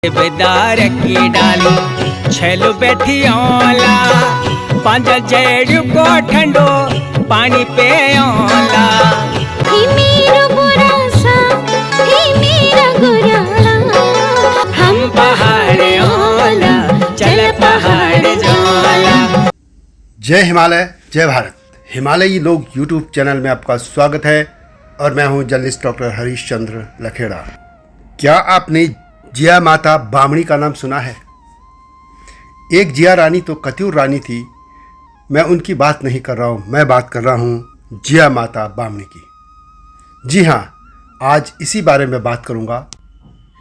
बेदार की डाली छेलो बैठी ओला पांच जेड़ को ठंडो पानी पे ओला ही मेरा बुरा सा ही मेरा गुरा हम पहाड़ ओला चल पहाड़ जोला। जय हिमालय जय भारत। हिमालयी लोग यूट्यूब चैनल में आपका स्वागत है और मैं हूं जर्नलिस्ट डॉक्टर हरीश चंद्र लखेड़ा। क्या आपने जिया माता बामणी का नाम सुना है? एक जिया रानी तो कत्यूर रानी थी। मैं उनकी बात नहीं कर रहा हूँ, मैं बात कर रहा हूँ जिया माता बामणी की। जी हाँ, आज इसी बारे में बात करूँगा।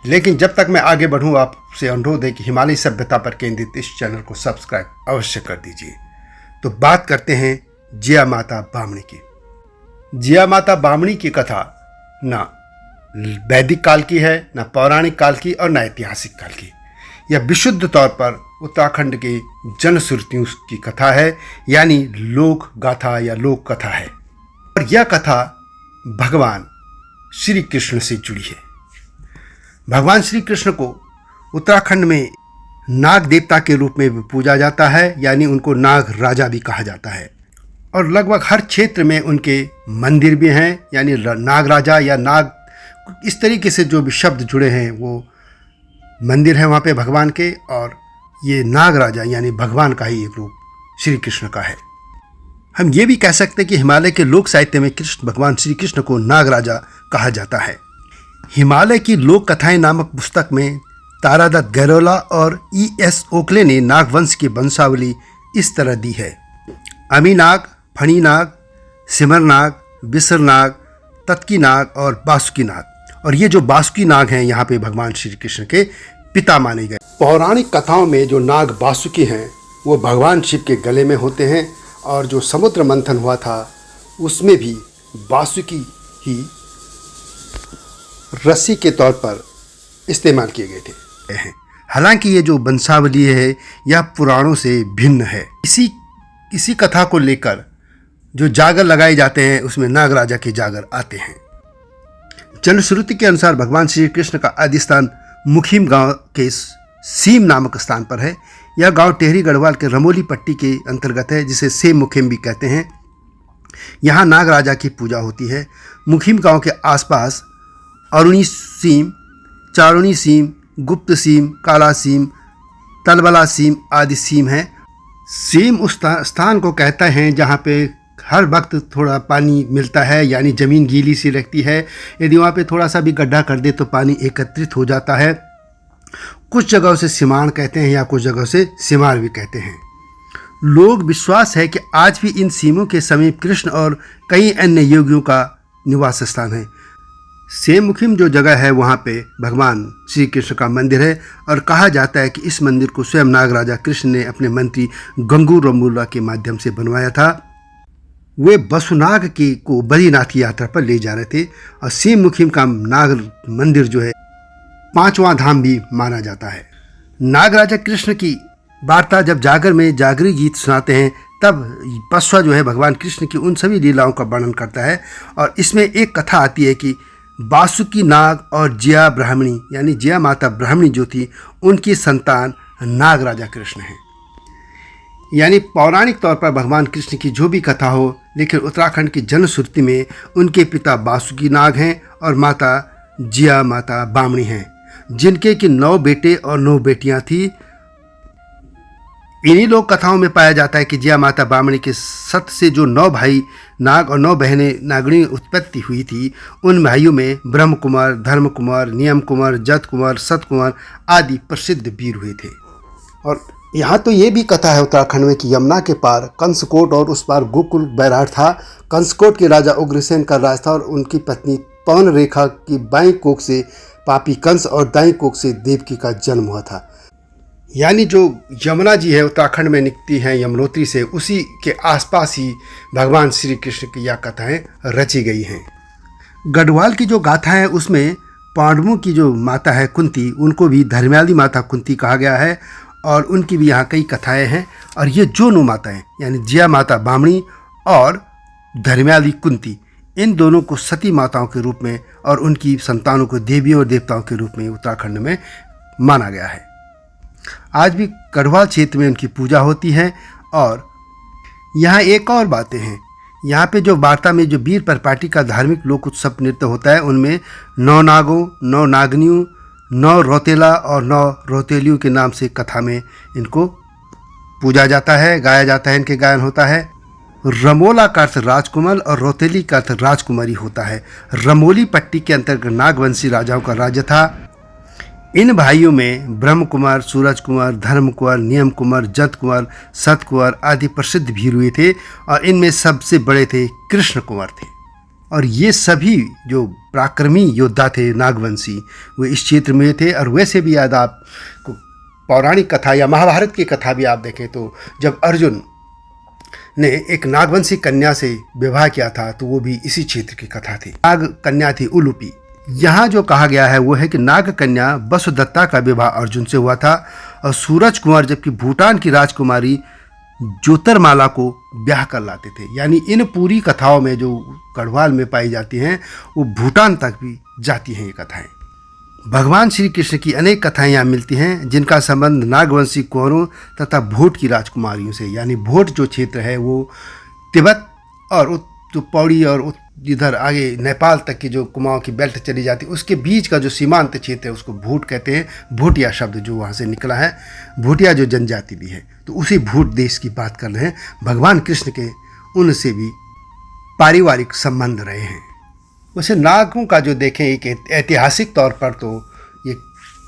लेकिन जब तक मैं आगे बढ़ूँ, आपसे अनुरोध है कि हिमालयी सभ्यता पर केंद्रित इस चैनल को सब्सक्राइब अवश्य कर दीजिए। तो बात करते हैं जिया माता बामणी की। जिया माता बामणी की कथा ना वैदिक काल की है, न पौराणिक काल की और न ऐतिहासिक काल की। यह विशुद्ध तौर पर उत्तराखंड के जनश्रुतियों की कथा है, यानी लोक गाथा या लोक कथा है। और यह कथा भगवान श्री कृष्ण से जुड़ी है। भगवान श्री कृष्ण को उत्तराखंड में नाग देवता के रूप में भी पूजा जाता है, यानी उनको नाग राजा भी कहा जाता है। और लगभग हर क्षेत्र में उनके मंदिर भी हैं, यानी नाग राजा या नाग, इस तरीके से जो भी शब्द जुड़े हैं वो मंदिर है वहाँ पे भगवान के। और ये नाग राजा यानी भगवान का ही एक रूप श्री कृष्ण का है। हम ये भी कह सकते हैं कि हिमालय के लोक साहित्य में कृष्ण भगवान श्री कृष्ण को नाग राजा कहा जाता है। हिमालय की लोक कथाएं नामक पुस्तक में तारादत्त गैरोला और E.S. ओकले ने नागवंश की वंशावली इस तरह दी है। अमीनाग, फणीनाग, सिमरनाग, बिसरनाग, तत्कीनाग और बासुकीनाग। और ये जो बासुकी नाग हैं यहाँ पे भगवान श्री कृष्ण के पिता माने गए। पौराणिक कथाओं में जो नाग बासुकी हैं वो भगवान शिव के गले में होते हैं। और जो समुद्र मंथन हुआ था उसमें भी बासुकी ही रस्सी के तौर पर इस्तेमाल किए गए थे। हालांकि ये जो वंशावली है यह पुराणों से भिन्न है। इसी कथा को लेकर जो जागर लगाए जाते हैं उसमें नाग राजा के जागर आते हैं। जनश्रुति के अनुसार भगवान श्री कृष्ण का आदि स्थान मुखीम गांव के सीम नामक स्थान पर है। यह गांव टेहरी गढ़वाल के रमोली पट्टी के अंतर्गत है, जिसे सेम मुखीम भी कहते हैं। यहाँ नाग राजा की पूजा होती है। मुखीम गांव के आसपास अरुणी सीम, चारुणी सीम, गुप्त सीम, काला सीम, तलबला सीम आदि सीम हैं। सीम उस स्थान को कहते हैं जहाँ पे हर वक्त थोड़ा पानी मिलता है, यानी ज़मीन गीली सी लगती है। यदि वहाँ पे थोड़ा सा भी गड्ढा कर दे तो पानी एकत्रित हो जाता है। कुछ जगहों से सिमाण कहते हैं या कुछ जगहों से सिमार भी कहते हैं। लोग विश्वास है कि आज भी इन सीमों के समीप कृष्ण और कई अन्य योगियों का निवास स्थान है। सेमुखिम जो जगह है वहाँ पे भगवान श्री कृष्ण का मंदिर है। और कहा जाता है कि इस मंदिर को स्वयं नाग राजा कृष्ण ने अपने मंत्री गंगू रमूला के माध्यम से बनवाया था। वे बसुनाग को बद्रीनाथ की यात्रा पर ले जा रहे थे। और सीम मुखीम का नाग मंदिर जो है 5वां धाम भी माना जाता है। नाग राजा कृष्ण की वार्ता जब जागर में जागरी गीत सुनाते हैं तब बसवा जो है भगवान कृष्ण की उन सभी लीलाओं का वर्णन करता है। और इसमें एक कथा आती है कि बासुकी नाग और जिया ब्राह्मणी यानी जिया माता ब्राह्मणी जो थी उनकी संतान नाग राजा कृष्ण हैं। यानी पौराणिक तौर पर भगवान कृष्ण की जो भी कथा हो, लेकिन उत्तराखंड की जनश्रुति में उनके पिता बासुकी नाग हैं और माता जिया माता बामणी हैं, जिनके कि 9 बेटे और 9 बेटियां थी। इन्हीं लोक कथाओं में पाया जाता है कि जिया माता बामणी के सत से जो 9 भाई नाग और 9 बहनें नागणी उत्पत्ति हुई थी, उन भाइयों में ब्रह्म कुमार, धर्म कुमार, नियम कुमार, जत कुमार, सत कुमार आदि प्रसिद्ध वीर हुए थे। और यहाँ तो ये भी कथा है उत्तराखंड में कि यमुना के पार कंसकोट और उस पार गोकुल बैराट था। कंसकोट के राजा उग्रसेन का राज था और उनकी पत्नी पवन रेखा की बाईं कोख से पापी कंस और दाईं कोख से देवकी का जन्म हुआ था। यानी जो यमुना जी है उत्तराखंड में निकलती हैं यमुनोत्री से, उसी के आसपास ही भगवान श्री कृष्ण की यह कथाएँ रची गई हैं। गढ़वाल की जो गाथा है उसमें पांडवों की जो माता है कुंती, उनको भी धर्म्याली माता कुंती कहा गया है। और उनकी भी यहाँ कई कथाएं हैं। और ये जो 9 माताएं यानी जिया माता बामणी और धर्म्याली कुंती, इन दोनों को सती माताओं के रूप में और उनकी संतानों को देवियों और देवताओं के रूप में उत्तराखंड में माना गया है। आज भी गढ़वाल क्षेत्र में उनकी पूजा होती है। और यहाँ एक और बातें हैं, यहाँ पे जो वार्ता में जो वीर परपाटी का धार्मिक लोक उत्सव नृत्य होता है, उनमें 9 नागों, 9 नागनियों, 9 रौतेला और 9 रौतेलियों के नाम से कथा में इनको पूजा जाता है, गाया जाता है, इनके गायन होता है। रमोला का अर्थ राजकुमार और रौतेली का अर्थ राजकुमारी होता है। रमोली पट्टी के अंतर्गत नागवंशी राजाओं का राज्य था। इन भाइयों में ब्रह्म कुमार, सूरज कुमार, धर्म कुमार, नियम कुमार, जत कुमार, सत कुमार आदि प्रसिद्ध वीर हुए थे और इनमें सबसे बड़े थे कृष्ण कुमार थे। और ये सभी जो पराक्रमी योद्धा थे नागवंशी, वो इस क्षेत्र में थे। और वैसे भी याद आपको पौराणिक कथा या महाभारत की कथा भी आप देखें तो जब अर्जुन ने एक नागवंशी कन्या से विवाह किया था तो वो भी इसी क्षेत्र की कथा थी। नाग कन्या थी उलूपी। यहाँ जो कहा गया है वो है कि नाग कन्या वसुदत्ता का विवाह अर्जुन से हुआ था और सूरज कुमार जबकि भूटान की राजकुमारी ज्योतिर्माला को ब्याह कर लाते थे। यानी इन पूरी कथाओं में जो गढ़वाल में पाई जाती हैं वो भूटान तक भी जाती हैं ये कथाएं। भगवान श्री कृष्ण की अनेक कथाएं यहाँ मिलती हैं जिनका संबंध नागवंशी कुंवरों तथा भोट की राजकुमारियों से, यानी भोट जो क्षेत्र है वो तिब्बत और जो पौड़ी और इधर आगे नेपाल तक की जो कुमाऊं की बेल्ट चली जाती है उसके बीच का जो सीमांत क्षेत्र है उसको भूट कहते हैं। भूटिया शब्द जो वहाँ से निकला है, भूटिया जो जनजाति भी है, तो उसी भूट देश की बात कर रहे हैं। भगवान कृष्ण के उनसे भी पारिवारिक संबंध रहे हैं। वैसे नागों का जो देखें एक ऐतिहासिक तौर पर तो ये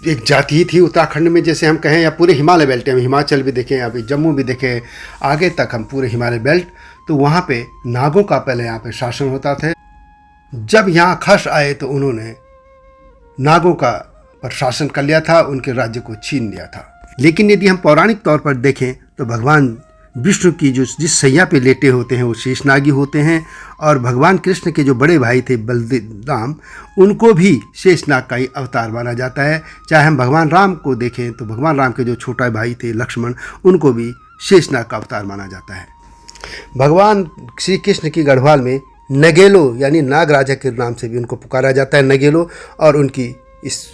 एक जाति ही थी उत्तराखंड में, जैसे हम कहें, या पूरे हिमालय बेल्ट में, हिमाचल भी देखें, अभी जम्मू भी देखें, आगे तक हम पूरे हिमालय बेल्ट, तो वहाँ पे नागों का पहले यहाँ पे शासन होता था। जब यहाँ खस आए तो उन्होंने नागों का पर शासन कर लिया था, उनके राज्य को छीन लिया था। लेकिन यदि हम पौराणिक तौर पर देखें तो भगवान विष्णु की जो जिस सैया पे लेटे होते हैं वो शेषनागी होते हैं और भगवान कृष्ण के जो बड़े भाई थे बलराम, उनको भी शेषनाग का ही अवतार माना जाता है। चाहे हम भगवान राम को देखें तो भगवान राम के जो छोटा भाई थे लक्ष्मण, उनको भी शेषनाग का अवतार माना जाता है। भगवान श्री कृष्ण की गढ़वाल में नगेलो यानी नाग राजा के नाम से भी उनको पुकारा जाता है, नगेलो, और उनकी इस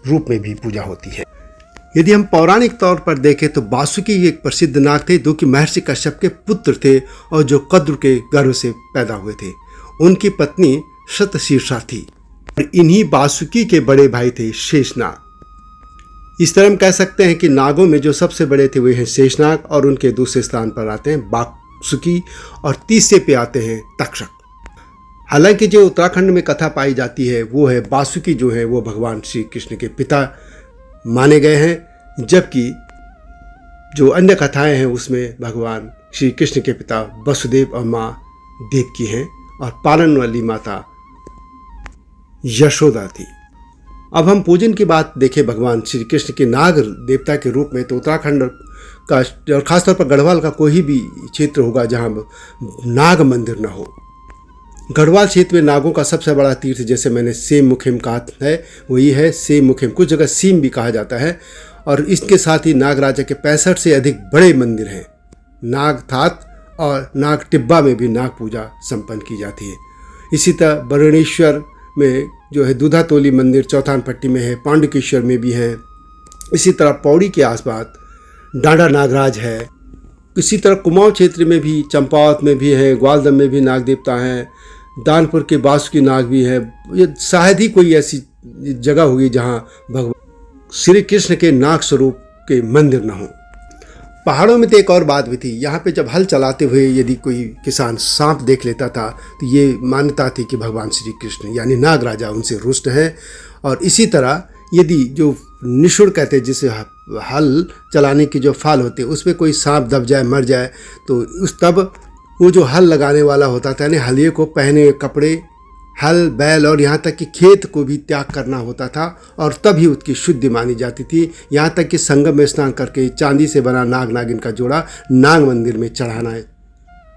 रूप में भी पूजा होती है। यदि हम पौराणिक तौर पर देखें तो वासुकी एक प्रसिद्ध नाग थे जो कि महर्षि कश्यप के पुत्र थे और जो कद्र के गर्भ से पैदा हुए थे। उनकी पत्नी शतशीर्षा थी और इन्हीं वासुकी के बड़े भाई थे शेषनाग। इस तरह हम कह सकते हैं कि नागों में जो सबसे बड़े थे वे हैं शेषनाग और उनके दूसरे स्थान पर आते हैं वासुकी और तीसरे पे आते हैं तक्षक। हालांकि जो उत्तराखंड में कथा पाई जाती है वो है वासुकी जो है वो भगवान श्री कृष्ण के पिता माने गए हैं, जबकि जो अन्य कथाएं हैं उसमें भगवान श्री कृष्ण के पिता वसुदेव और माँ देवकी हैं और पालन वाली माता यशोदा थी। अब हम पूजन की बात देखें भगवान श्री कृष्ण के नाग देवता के रूप में, तो उत्तराखंड का और खासतौर पर गढ़वाल का कोई भी क्षेत्र होगा जहाँ नाग मंदिर न हो। गढ़वाल क्षेत्र में नागों का सबसे बड़ा तीर्थ, जैसे मैंने सेम मुखिम कहा है, वही है सेम मुखिम, कुछ जगह सीम भी कहा जाता है। और इसके साथ ही नाग राजा के 65 से अधिक बड़े मंदिर हैं। नागथात और नाग टिब्बा में भी नाग पूजा संपन्न की जाती है। इसी तरह बरुणेश्वर में जो है दूधातोली मंदिर चौथान पट्टी में है, पांडुकेश्वर में भी है। इसी तरह पौड़ी के आसपास डांडा नागराज है। इसी तरह कुमाऊं क्षेत्र में भी चंपावत में भी है, ग्वालदम में भी नाग देवता हैं, दानपुर के बासुकी नाग भी है। ये शायद ही कोई ऐसी जगह होगी जहाँ भगवान श्री कृष्ण के नाग स्वरूप के मंदिर न हो। पहाड़ों में तो एक और बात भी थी, यहाँ पे जब हल चलाते हुए यदि कोई किसान सांप देख लेता था तो ये मान्यता थी कि भगवान श्री कृष्ण यानी नाग राजा उनसे रुष्ट है। और इसी तरह यदि जो निषुड़ कहते हैं जिसे हल चलाने की जो फाल होते उसमें कोई सांप दब जाए मर जाए तो उस तब वो जो हल लगाने वाला होता था यानी हलिये को पहने हुए कपड़े, हल, बैल और यहाँ तक कि खेत को भी त्याग करना होता था और तभी उसकी शुद्धि मानी जाती थी। यहाँ तक कि संगम में स्नान करके चांदी से बना नाग नागिन का जोड़ा नाग मंदिर में चढ़ाना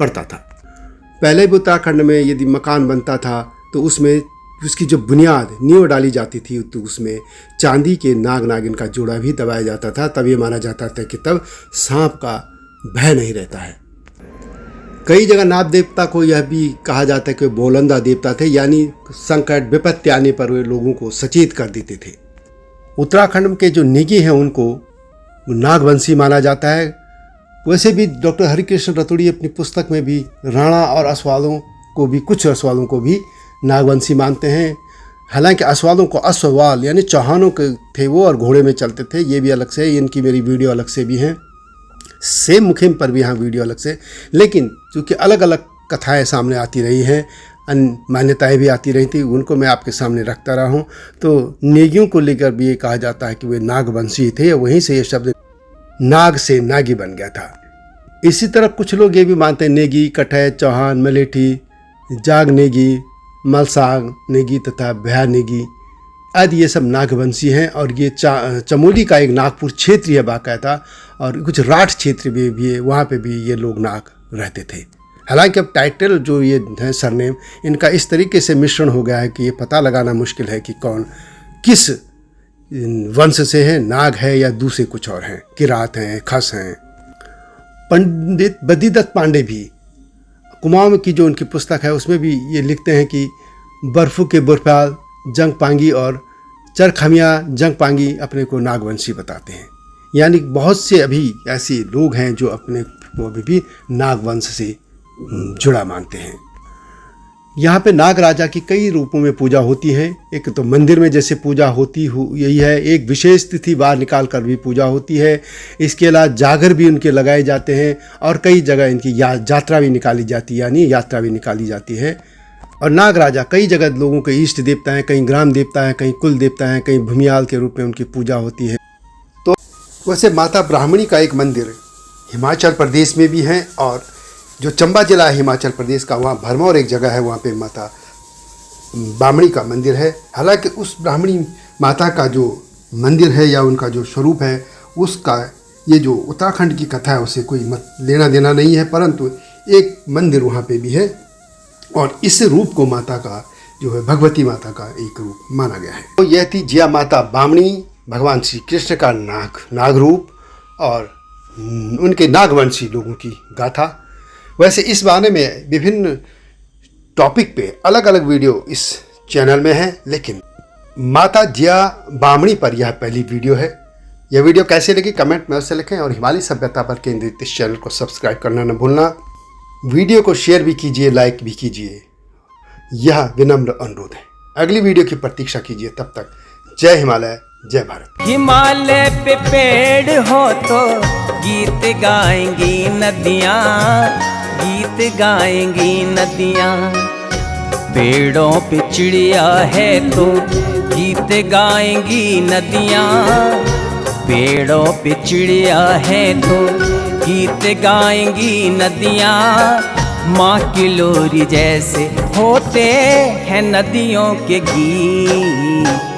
पड़ता था। पहले भी उत्तराखंड में यदि मकान बनता था तो उसमें उसकी जो बुनियाद नींव डाली जाती थी तो उसमें चांदी के नाग नागिन का जोड़ा भी दबाया जाता था। तब ये माना जाता था कि तब सांप का भय नहीं रहता है। कई जगह नाग देवता को यह भी कहा जाता है कि बोलंदा देवता थे, यानी संकट विपत्ति आने पर वे लोगों को सचेत कर देते थे। उत्तराखंड के जो नेगी हैं उनको नागवंशी माना जाता है। वैसे भी डॉक्टर हरिकृष्ण रतुड़ी अपनी पुस्तक में भी राणा और असवालों को भी, कुछ असवालों को भी नागवंशी मानते हैं। हालांकि असवालों को असवाल यानी चौहानों के थे वो, और घोड़े में चलते थे, ये भी अलग से, इनकी मेरी वीडियो अलग से भी हैं। सेम मुखिम पर भी यहाँ वीडियो अलग से, लेकिन चूँकि अलग अलग कथाएं सामने आती रही हैं, मान्यताएं भी आती रही थी, उनको मैं आपके सामने रखता रहा हूँ। तो नेगियों को लेकर भी ये कहा जाता है कि वे नागवंशी थे, वहीं से ये शब्द नाग से नागी बन गया था। इसी तरह कुछ लोग ये भी मानते हैं नेगी, कठै, चौहान, मलेठी, जाग नेगी, मलसाग नेगी तथा भया नेगी आदि ये सब नागवंशी हैं। और ये चमोली का एक नागपुर क्षेत्र है बाकायदा, और कुछ राठ क्षेत्र भी है, वहाँ पे भी ये लोग नाग रहते थे। हालांकि अब टाइटल जो ये है सरनेम, इनका इस तरीके से मिश्रण हो गया है कि ये पता लगाना मुश्किल है कि कौन किस वंश से है, नाग है या दूसरे कुछ और हैं, किरात हैं, खस हैं। पंडित बद्रीदत्त पांडे भी कुमाऊं की जो उनकी पुस्तक है उसमें भी ये लिखते हैं कि बर्फू के बुरपाल जंग पांगी और चरखमिया जंग पांगी अपने को नागवंशी बताते हैं। यानी बहुत से अभी ऐसे लोग हैं जो अपने को अभी भी नागवंश से जुड़ा मानते हैं। यहाँ पे नाग राजा की कई रूपों में पूजा होती है। एक तो मंदिर में जैसे पूजा होती यही है, एक विशेष तिथि बार निकाल कर भी पूजा होती है। इसके अलावा जागर भी उनके लगाए जाते हैं, और कई जगह इनकी यात्रा भी निकाली जाती है, यानी यात्रा भी निकाली जाती है। और नाग राजा कई जगह लोगों के इष्ट देवता हैं, कहीं ग्राम देवता हैं, कहीं कुल देवता हैं, कहीं भूमियाल के रूप में उनकी पूजा होती है। तो वैसे माता ब्राह्मणी का एक मंदिर हिमाचल प्रदेश में भी है, और जो चंबा जिला है हिमाचल प्रदेश का, वहाँ भरमौर एक जगह है, वहाँ पे माता ब्राह्मणी का मंदिर है। हालांकि उस ब्राह्मणी माता का जो मंदिर है या उनका जो स्वरूप है, उसका ये जो उत्तराखंड की कथा है उससे कोई मत लेना देना नहीं है, परंतु एक मंदिर वहाँ पे भी है, और इस रूप को माता का जो है भगवती माता का एक रूप माना गया है। तो यह थी जिया माता ब्राह्मणी, भगवान श्री कृष्ण का नाग रूप और उनके नागवंशी लोगों की गाथा। वैसे इस बारे में विभिन्न टॉपिक पे अलग अलग वीडियो इस चैनल में है, लेकिन माता जिया ब्राह्मणी पर यह पहली वीडियो है। यह वीडियो कैसे लगी कमेंट में अवश्य लिखें, और हिमालय सभ्यता पर केंद्रित इस चैनल को सब्सक्राइब करना न भूलना। वीडियो को शेयर भी कीजिए, लाइक भी कीजिए, यह विनम्र अनुरोध है। अगली वीडियो की प्रतीक्षा कीजिए। तब तक जय हिमालय, जय भारत। हिमालय पे पेड़ हो तो गीत गाएंगी नदियाँ, गीत गाएंगी नदियाँ। पेड़ों पे चिड़िया है तो गीत गाएंगी नदियाँ, पेड़ों पे चिड़िया है तो गीत गाएंगी नदियाँ। माँ की लोरी जैसे होते हैं नदियों के गीत।